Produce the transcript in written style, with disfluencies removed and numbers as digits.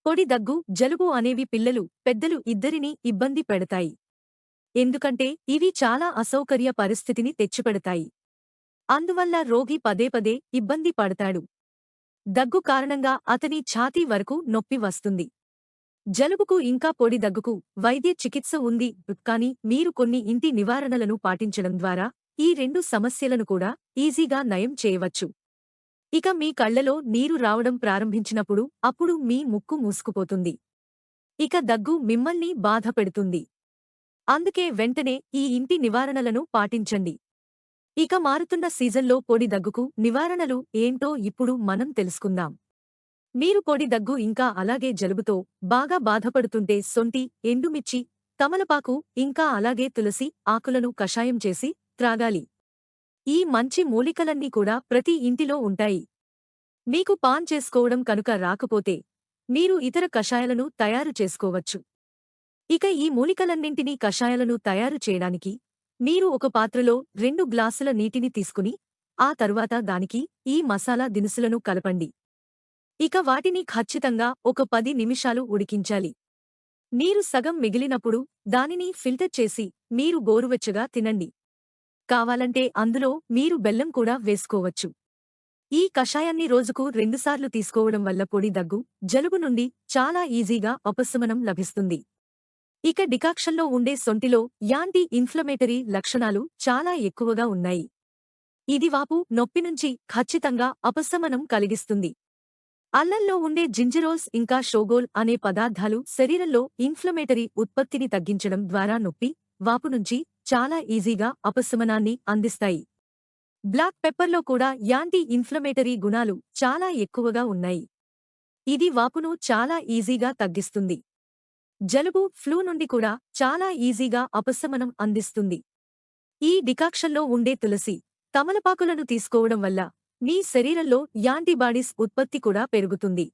పొడి దగ్గు, జలుబు అనేవి పిల్లలు, పెద్దలు ఇద్దరినీ ఇబ్బంది పెడతాయి. ఎందుకంటే ఇవి చాలా అసౌకర్య పరిస్థితిని తెచ్చిపెడతాయి. అందువల్ల రోగి పదే పదే ఇబ్బంది పడతాడు. దగ్గు కారణంగా అతని ఛాతీ వరకు నొప్పి వస్తుంది. జలుబుకు ఇంకా పొడి దగ్గుకు వైద్య చికిత్స ఉంది, కానీ మీరు కొన్ని ఇంటి నివారణలను పాటించడం ద్వారా ఈ రెండు సమస్యలను కూడా ఈజీగా నయం చేయవచ్చు. ఇక మీ కళ్లలో నీరు రావడం ప్రారంభించినప్పుడు అప్పుడు మీ ముక్కు మూసుకుపోతుంది. ఇక దగ్గు మిమ్మల్ని బాధపెడుతుంది. అందుకే వెంటనే ఈ ఇంటి నివారణలను పాటించండి. ఇక మారుతున్న సీజన్లో పొడి దగ్గుకు నివారణలు ఏంటో ఇప్పుడు మనం తెలుసుకుందాం. మీరు పొడి దగ్గు ఇంకా అలాగే జలుబుతో బాగా బాధపడుతుంటే సొంటి, ఎండుమిర్చి, తమలపాకు ఇంకా అలాగే తులసి ఆకులను కషాయం చేసి త్రాగాలి. ఈ మంచి మూలికలన్నీ కూడా ప్రతి ఇంటిలో ఉంటాయి. మీకు పాన్ చేసుకోవడం కనుక రాకపోతే మీరు ఇతర కషాయాలను తయారు చేసుకోవచ్చు. ఇక ఈ మూలికలన్నింటినీ కషాయాలను తయారు చేయడానికి మీరు ఒక పాత్రలో 2 గ్లాసుల నీటిని తీసుకుని ఆ తరువాత దానికి ఈ మసాలా దినుసులను కలపండి. ఇక వాటిని ఖచ్చితంగా ఒక 10 నిమిషాలు ఉడికించాలి. నీరు సగం మిగిలినప్పుడు దానిని ఫిల్టర్ చేసి మీరు గోరువెచ్చగా తినండి. కావాలంటే అందులో మీరు బెల్లం కూడా వేసుకోవచ్చు. ఈ కషాయాన్ని రోజుకు 2 సార్లు తీసుకోవడం వల్ల పొడి దగ్గు, జలుబు నుండి చాలా ఈజీగా ఉపశమనం లభిస్తుంది. ఇక డికాక్షన్లో ఉండే సొంటిలో యాంటీ ఇన్ఫ్లమేటరీ లక్షణాలు చాలా ఎక్కువగా ఉన్నాయి. ఇది వాపు, నొప్పి నుంచి ఖచ్చితంగా ఉపశమనం కలిగిస్తుంది. అల్లంలో ఉండే జింజెరోల్స్ ఇంకా షోగోల్ అనే పదార్థాలు శరీరంలో ఇన్ఫ్లమేటరీ ఉత్పత్తిని తగ్గించడం ద్వారా నొప్పి, వాపు నుంచి చాలా ఈజీగా ఉపశమనాన్ని అందిస్తాయి. బ్లాక్ పెప్పర్లో కూడా యాంటీ ఇన్ఫ్లమేటరీ గుణాలు చాలా ఎక్కువగా ఉన్నాయి. ఇది వాపును చాలా ఈజీగా తగ్గిస్తుంది. జలుబు, ఫ్లూ నుండి కూడా చాలా ఈజీగా ఉపశమనం అందిస్తుంది. ఈ డికాక్షన్లో ఉండే తులసి, తమలపాకులను తీసుకోవడం వల్ల మీ శరీరంలో యాంటీబాడీస్ ఉత్పత్తి కూడా పెరుగుతుంది.